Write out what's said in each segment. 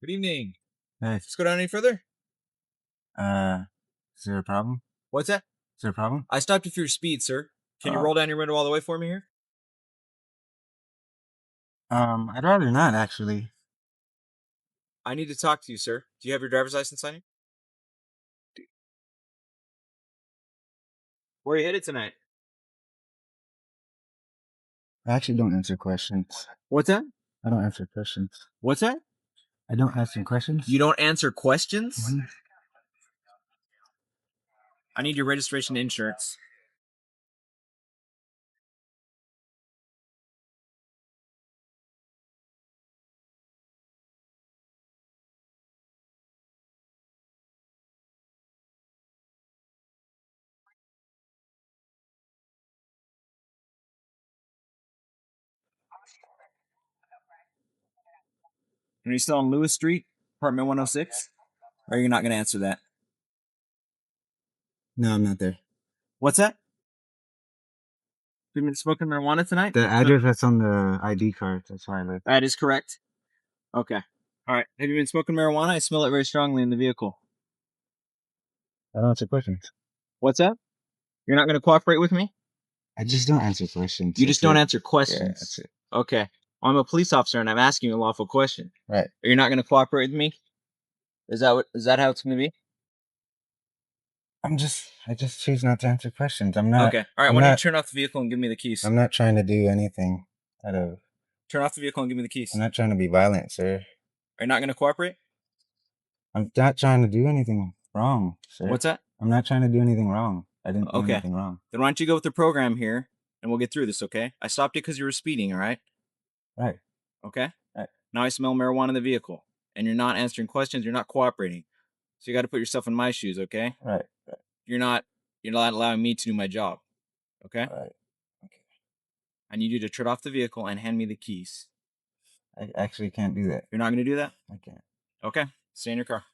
Good evening. Hey, Let's go down any further. uh, is there a problem? What's that? Is there a problem? I stopped you for your speed, sir. Can you roll down your window all the way for me here? I'd rather not actually. I need to talk to you, sir. Do you have your driver's license on you? Where are you headed tonight? I actually don't answer questions. What's that? I don't answer questions. What's that? I don't answer questions. You don't answer questions? Mhm. I need your registration and insurance. Are you still on Lewis Street, apartment 106? Or are you not going to answer that? No, I'm not there. What's that? You've been smoking marijuana tonight? The address that's on the ID card, that's where I live. That is correct. Okay. All right. Have you been smoking marijuana? I smell it very strongly in the vehicle. I don't answer questions. What's that? You're not going to cooperate with me? I just don't answer questions. You just don't answer questions. Yeah, that's it. Okay. Well, I'm a police officer and I'm asking you a lawful question. Right. Are you not going to cooperate with me? Is that how it's going to be? I just choose not to answer questions. I'm not. Okay. All right. I'm Why don't you not, turn off the vehicle and give me the keys? I'm not trying to do anything out of. Turn off the vehicle and give me the keys. I'm not trying to be violent, sir. Are you not going to cooperate? I'm not trying to do anything wrong, sir. What's that? I'm not trying to do anything wrong. I didn't do Okay. anything wrong. Then why don't you go with the program here and we'll get through this, okay? I stopped you because you were speeding, all right? Right. Okay? Right. Now I smell marijuana in the vehicle and you're not answering questions. You're not cooperating. So you got to put yourself in my shoes, okay? Right. Right. You're not allowing me to do my job, okay? Right. Okay. I need you to turn off the vehicle and hand me the keys. I actually can't do that. You're not going to do that? I can't. Okay. Stay in your car.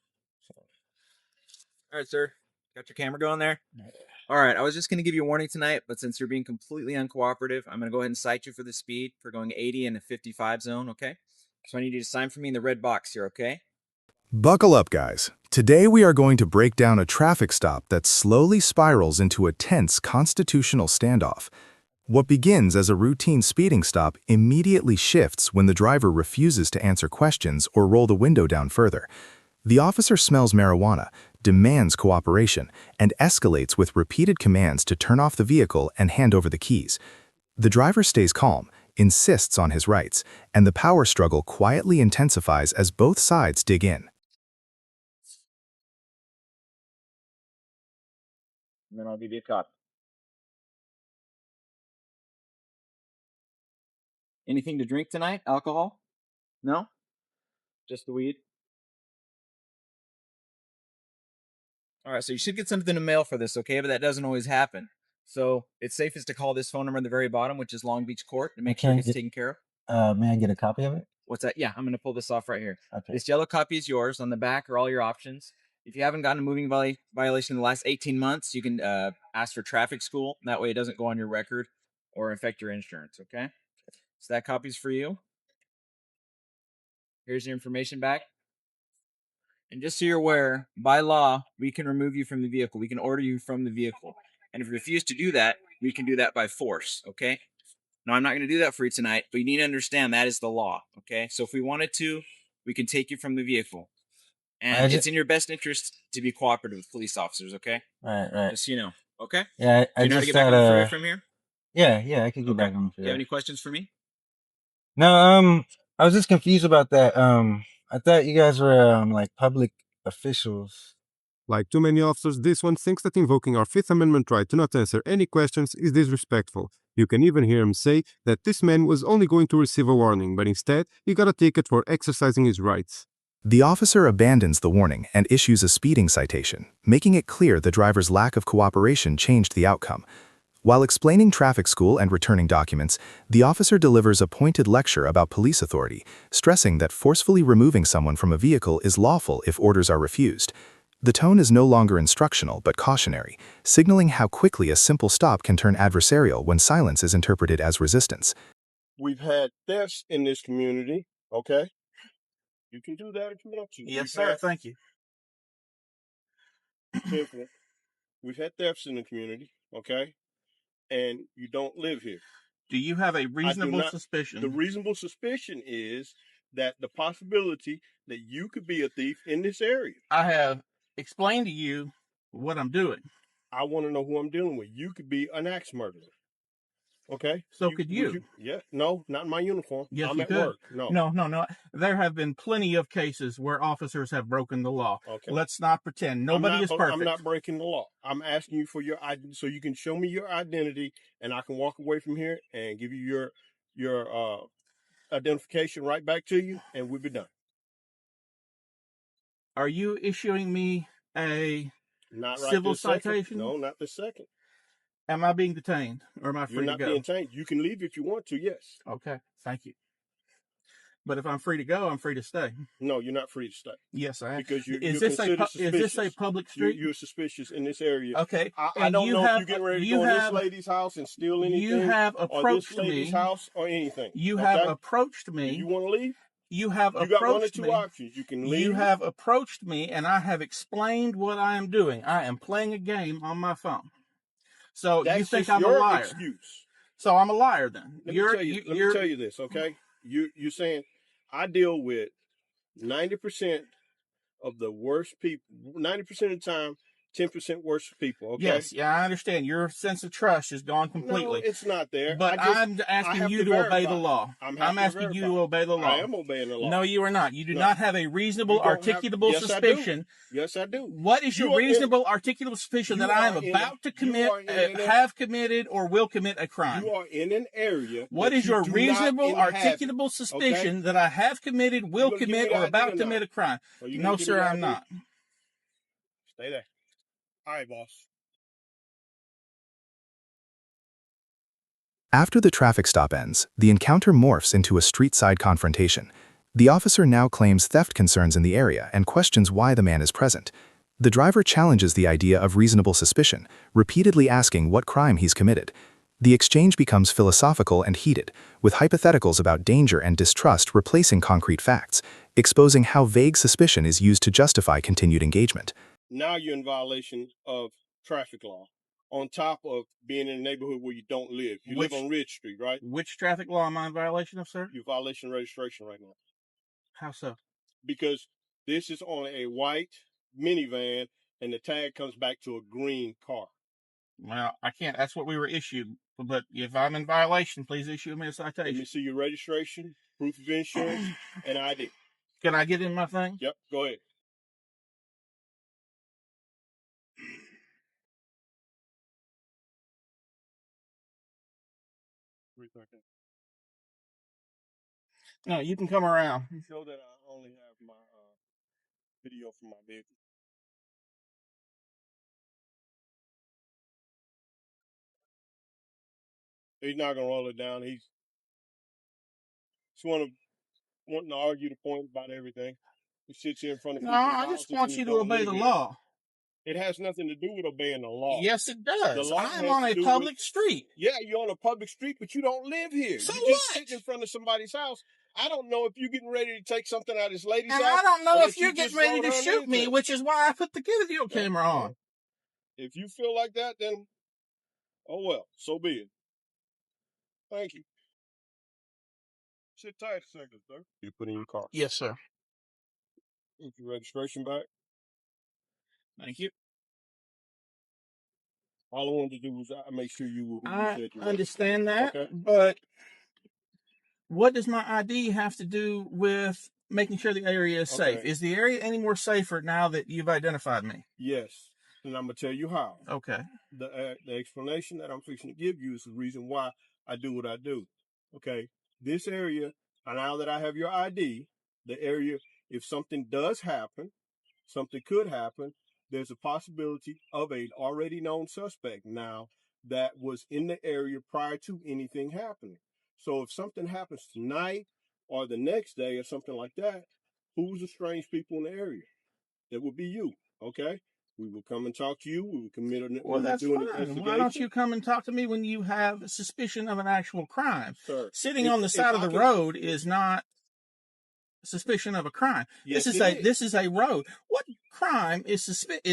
All right, sir. Got your camera going there? All right. I was just going to give you a warning tonight, but since you're being completely uncooperative, I'm going to go ahead and cite you for the speed for going 80 in a 55 zone, okay? So I need you to sign for me in the red box here, okay? Buckle up, guys. Today we are going to break down a traffic stop that slowly spirals into a tense constitutional standoff. What begins as a routine speeding stop immediately shifts when the driver refuses to answer questions or roll the window down further. The officer smells marijuana, demands cooperation, and escalates with repeated commands to turn off the vehicle and hand over the keys. The driver stays calm, insists on his rights, and the power struggle quietly intensifies as both sides dig in. And then I'll give you a copy. Anything to drink tonight? Alcohol? No? Just the weed? All right, so you should get something in the mail for this, okay? But that doesn't always happen. So it's safest to call this phone number at the very bottom, which is Long Beach Court, to make sure it gets taken care of. May I get a copy of it? What's that? Yeah, I'm going to pull this off right here. Okay. This yellow copy is yours. On the back are all your options. If you haven't gotten a moving violation in the last 18 months, you can ask for traffic school. That way it doesn't go on your record or affect your insurance, okay? So that copy's for you. Here's your information back. And just so you're aware, by law, we can remove you from the vehicle. We can order you from the vehicle. And if you refuse to do that, we can do that by force, okay? Now, I'm not going to do that for you tonight, but you need to understand that is the law, okay? So if we wanted to, we can take you from the vehicle. And it's in your best interest to be cooperative with police officers, okay? Right. Just so you know, okay? Yeah, Do you know how to get back on the freeway from here? Yeah, I could get Okay. back on the Do you have freeway. any questions for me? No, I was just confused about that. I thought you guys were like public officials. Like too many officers, this one thinks that invoking our Fifth Amendment right to not answer any questions is disrespectful. You can even hear him say that this man was only going to receive a warning, but instead, he got a ticket for exercising his rights. The officer abandons the warning and issues a speeding citation, making it clear the driver's lack of cooperation changed the outcome. While explaining traffic school and returning documents, the officer delivers a pointed lecture about police authority, stressing that forcefully removing someone from a vehicle is lawful if orders are refused. The tone is no longer instructional but cautionary, signaling how quickly a simple stop can turn adversarial when silence is interpreted as resistance. We've had thefts in this community, okay? You can do that if you want to. Yes, sir. Thank you. Simple. We've had thefts in the community, okay? And you don't live here. Do you have a reasonable suspicion? The reasonable suspicion is that the possibility that you could be a thief in this area. I have explained to you what I'm doing. I want to know who I'm dealing with. You could be an axe murderer. Okay? So could you. Yeah. No, not in my uniform. Yes, I'm you at could. work. No. There have been plenty of cases where officers have broken the law. Okay. Let's not pretend. Nobody is perfect. I'm not breaking the law. I'm asking you for your ID so you can show me your identity, and I can walk away from here and give you your identification right back to you, and we'll be done. Are you issuing me a not right civil this second. citation? No, not this second. Am I being detained, or am I free to go? You're not being detained. You can leave if you want to, yes. Okay, thank you. But if I'm free to go, I'm free to stay. No, you're not free to stay. Yes, I am. Because you're Is considered suspicious. Is this a public street? You're suspicious in this area. Okay. I don't know if you're getting ready to go in this lady's house and steal anything. You have approached or this lady's house or anything. You have approached me. Do you want to leave? You have approached me. You got one or two options. You can leave. You have approached me, and I have explained what I am doing. I am playing a game on my phone. So That's you think just I'm your a liar? Excuse. So I'm a liar then. Let me tell you this, okay? You're saying I deal with 90% of the worst people. 90% of the time, 10% worse people. Okay. Yes, yeah, I understand. Your sense of trust is gone completely. No, it's not there. But I'm asking you to obey the law. I'm asking you to obey the law. I am obeying the law. No, you are not. You do not have a reasonable, articulable suspicion. Yes, I do. What is your reasonable, articulable suspicion that I am about to commit, have committed, or will commit a crime? You are in an area. What is your reasonable, articulable suspicion that I have committed, will commit, or about to commit a crime? No, sir, I'm not. Stay there. All right, boss. After the traffic stop ends, the encounter morphs into a street-side confrontation. The officer now claims theft concerns in the area and questions why the man is present. The driver challenges the idea of reasonable suspicion, repeatedly asking what crime he's committed. The exchange becomes philosophical and heated, with hypotheticals about danger and distrust replacing concrete facts, exposing how vague suspicion is used to justify continued engagement. Now you're in violation of traffic law, on top of being in a neighborhood where you don't live. You live on Ridge Street, right? Which traffic law am I in violation of, sir? You're violation registration right now. How so? Because this is on a white minivan, and the tag comes back to a green car. Well, I can't. That's what we were issued. But if I'm in violation, please issue me a citation. Let me see your registration, proof of insurance, and ID. Can I get in my thing? Yep, go ahead. No, you can come around. You show that I only have my video from my vehicle. He's not gonna roll it down. He's wanting to argue the point about everything. He sits here in front of people. No, I just want you to obey the law. It has nothing to do with obeying the law. Yes, it does. I'm on a public street. Yeah, you're on a public street, but you don't live here. So you just sitting in front of somebody's house. I don't know if you're getting ready to take something out of this lady's house. And I don't know if you're getting ready to shoot me, which is why I put the video camera on. If you feel like that, then, oh well, so be it. Thank you. Sit tight a second, sir. You put in your car. Yes, sir. Put your registration back. Thank you. All I wanted to do was make sure you were who you said you were. I understand that, but what does my ID have to do with making sure the area is safe? Is the area any more safer now that you've identified me? Yes, and I'm going to tell you how. Okay. The explanation that I'm fixing to give you is the reason why I do what I do. Okay, this area, now that I have your ID, the area, if something does happen, something could happen, there's a possibility of an already known suspect now that was in the area prior to anything happening. So if something happens tonight or the next day or something like that, who's the strange people in the area? That would be you, okay? We will come and talk to you. We will commit an Well, that's fine. Why don't you come and talk to me when you have suspicion of an actual crime? Sir, sitting on the side of the road is not suspicion of a crime. Yes, This is a road. What crime is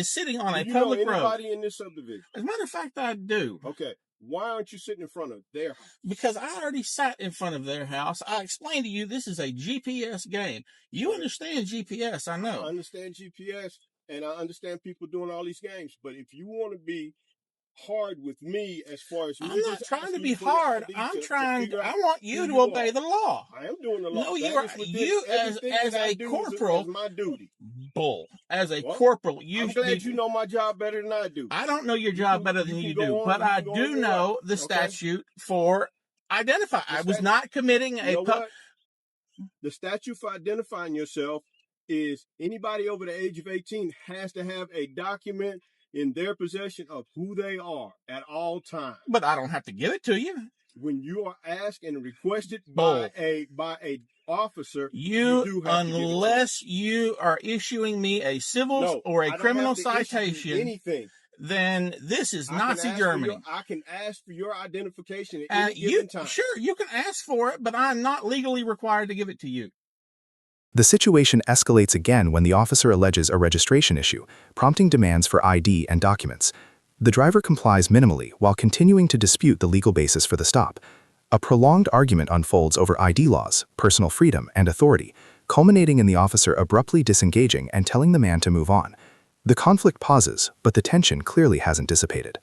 sitting on a public road? Anybody in this subdivision? As a matter of fact, I do. Okay. Why aren't you sitting in front of their house? Because I already sat in front of their house. I explained to you this is a GPS game. You understand GPS, I know. I understand GPS, and I understand people doing all these games. But if you want to be hard with me as far as me, I'm not trying to be hard. I want you to obey the law. I am doing the law. No, you as a corporal. Is my duty. Bull. As a corporal, I'm glad you know my job better than I do. I don't know your job better than you do, but I do know the statute for identify. I was not committing the statute for identifying yourself is anybody over the age of 18 has to have a document in their possession of who they are at all times. But I don't have to give it to you. When you are asked and requested by a officer, you do have unless you are issuing me a civil or a criminal citation, anything, then this is Nazi Germany. I can ask for your identification at any given time. Sure, you can ask for it, but I'm not legally required to give it to you. The situation escalates again when the officer alleges a registration issue, prompting demands for ID and documents. The driver complies minimally while continuing to dispute the legal basis for the stop. A prolonged argument unfolds over ID laws, personal freedom, and authority, culminating in the officer abruptly disengaging and telling the man to move on. The conflict pauses, but the tension clearly hasn't dissipated.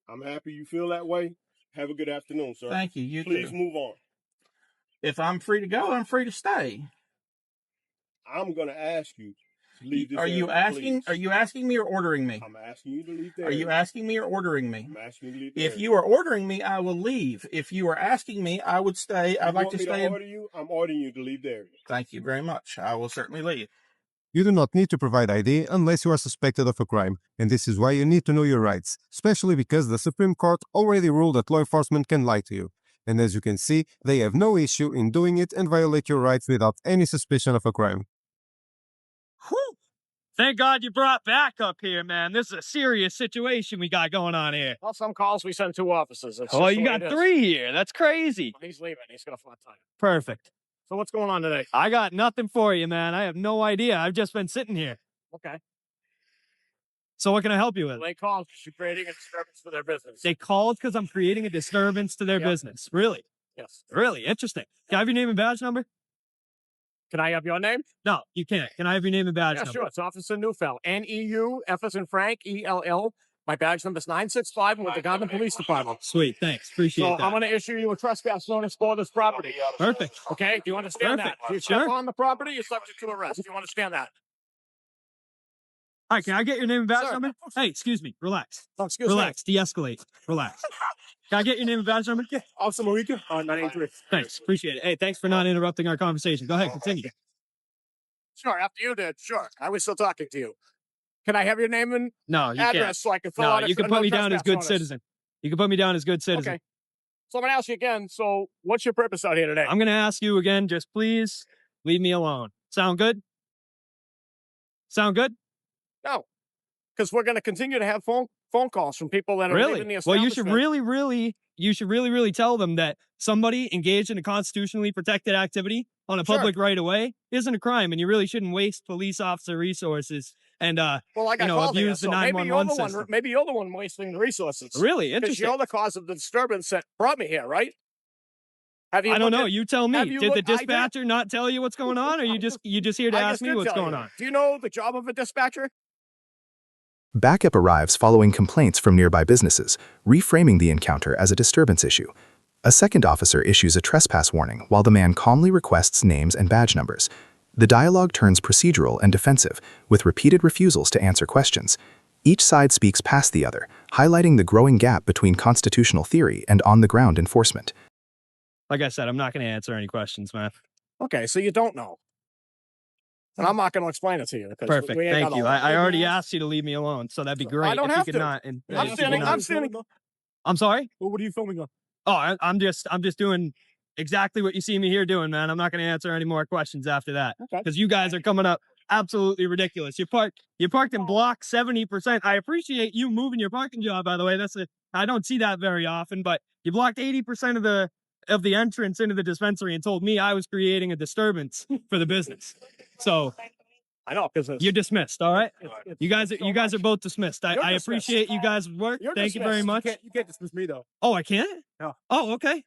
I'm happy you feel that way. Have a good afternoon, sir. Thank you. Please move on. If I'm free to go, I'm free to stay. I'm going to ask you to leave this area, please. Are you asking me or ordering me? I'm asking you to leave there. Are you asking me or ordering me? I'm asking you to leave there. If you are ordering me, I will leave. If you are asking me, I would stay. I'd like to stay. I'm ordering you to leave the area. Thank you very much. I will certainly leave. You do not need to provide ID unless you are suspected of a crime, and this is why you need to know your rights, especially because the Supreme Court already ruled that law enforcement can lie to you. And as you can see, they have no issue in doing it and violate your rights without any suspicion of a crime. Whew. Thank God you brought backup here, man. This is a serious situation we got going on here. Well, some calls we send 2 officers. Oh, you got 3 here. That's crazy. Well, he's leaving. He's got a flat tire. Perfect. So what's going on today? I got nothing for you, man. I have no idea. I've just been sitting here. Okay. So what can I help you with? Well, they called because you're creating a disturbance for their business. They called because I'm creating a disturbance to their business. Really? Yes. Really? Interesting. Can I have your name and badge number? Can I have your name? No, you can't. Can I have your name and badge number? Yeah, sure. It's Officer Neufeld. N-E-U, F as in Frank, E-L-L. My badge number is 965. I'm with the Garden Police Department. Sweet. Thanks. Appreciate that. So I'm going to issue you a trespass notice for this property. Perfect. Okay? Do you understand Perfect. that? If you step on the property, you're subject to arrest. Do you understand that? All right, can I get your name and badge number? Hey, excuse me. Relax. Oh, excuse Relax. De-escalate. Relax. Can I get your name and badge number? Yeah. Officer Marika. 983. Thanks. Appreciate it. Hey, thanks for not interrupting our conversation. Go ahead. Continue. Sure. After you did. Sure. I was still talking to you. Can I have your name and address can't. So I can fill out you can put me down as good citizen. You can put me down as good citizen. Okay. So I'm going to ask you again. So what's your purpose out here today? I'm going to ask you again. Just please leave me alone. Sound good? Sound good? No. Because we're going to continue to have phone calls from people that are leaving the establishment. Well, you should really tell them that somebody engaged in a constitutionally protected activity on a public right of way isn't a crime, and you really shouldn't waste police officer resources and abuse the 911 system. Maybe you're the one wasting the resources. Really interesting. Because you're the cause of the disturbance that brought me here, right? I don't know. You tell me. Did the dispatcher not tell you what's going on, or you just here to ask me what's going on? Do you know the job of a dispatcher? Backup arrives following complaints from nearby businesses, reframing the encounter as a disturbance issue. A second officer issues a trespass warning while the man calmly requests names and badge numbers. The dialogue turns procedural and defensive, with repeated refusals to answer questions. Each side speaks past the other, highlighting the growing gap between constitutional theory and on-the-ground enforcement. Like I said, I'm not going to answer any questions, man. Okay, so you don't know. And I'm not going to explain it to you. Perfect. Thank you. I already asked you to leave me alone, so that'd be great. I don't have to. Not, I'm standing. I'm sorry? Well, what are you filming on? Oh, I'm just doing exactly what you see me here doing, man. I'm not going to answer any more questions after that. Because you guys are coming up absolutely ridiculous. You parked in block 70%. I appreciate you moving your parking job, by the way. I don't see that very often, but you blocked 80% of the of the entrance into the dispensary and told me I was creating a disturbance for the business. So I know, because you're dismissed. All right. You guys are both dismissed. I dismissed. appreciate you guys' work. Thank you very much. You can't dismiss me though. Oh, I can't? No. Oh, okay.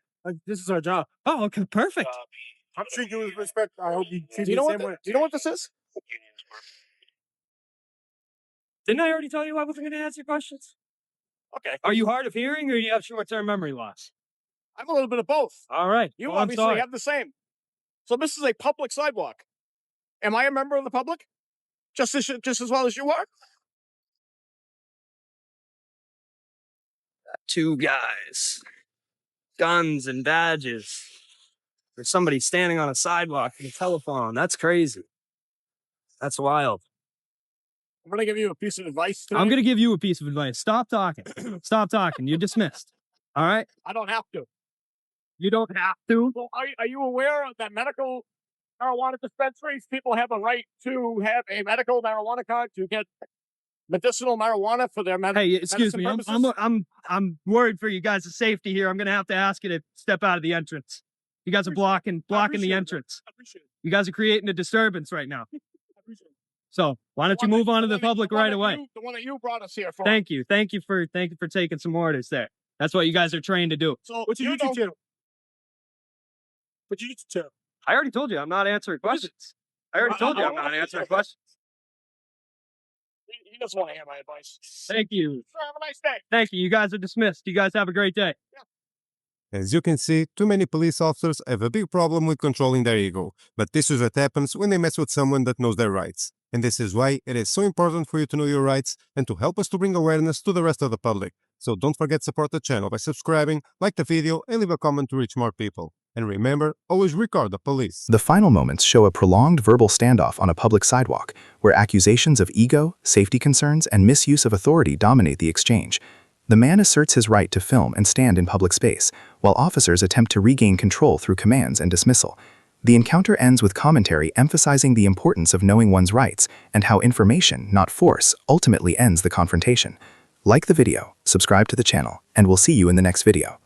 This is our job. Oh, okay. Perfect. I'm treating you with respect. I hope you treat me the same way. Do you know what this is? Didn't I already tell you I wasn't going to answer questions? Okay. Are you hard of hearing or do you have short-term memory loss? I'm a little bit of both. All right. You Well, I'm obviously sorry. have the same. So this is a public sidewalk. Am I a member of the public? Just as well as you are? Two guys, guns and badges. There's somebody standing on a sidewalk with a telephone. That's crazy. That's wild. I'm going to give you a piece of advice today. I'm going to give you a piece of advice. Stop talking. Stop talking. You're dismissed. All right? I don't have to. You don't have to. Well, are you aware that medical marijuana dispensaries, people have a right to have a medical marijuana card to get medicinal marijuana for their Hey, excuse me. purposes? I'm worried for you guys' safety here. I'm going to have to ask you to step out of the entrance. You guys are blocking the entrance. I appreciate it. You guys are creating a disturbance right now. I appreciate it. So why don't you move on to the public right away? The one that you brought us here for. Thank you. Thank you for taking some orders there. That's what you guys are trained to do. So what's your YouTube channel? What's your YouTube channel? I already told you I'm not answering questions. I already told you I'm not answering questions. He doesn't want to hear my advice. Thank you. Sure, have a nice day. Thank you. You guys are dismissed. You guys have a great day. As you can see, too many police officers have a big problem with controlling their ego, but this is what happens when they mess with someone that knows their rights. And this is why it is so important for you to know your rights and to help us to bring awareness to the rest of the public. So don't forget to support the channel by subscribing, like the video, and leave a comment to reach more people. And remember, always record the police. The final moments show a prolonged verbal standoff on a public sidewalk, where accusations of ego, safety concerns, and misuse of authority dominate the exchange. The man asserts his right to film and stand in public space, while officers attempt to regain control through commands and dismissal. The encounter ends with commentary emphasizing the importance of knowing one's rights and how information, not force, ultimately ends the confrontation. Like the video, subscribe to the channel, and we'll see you in the next video.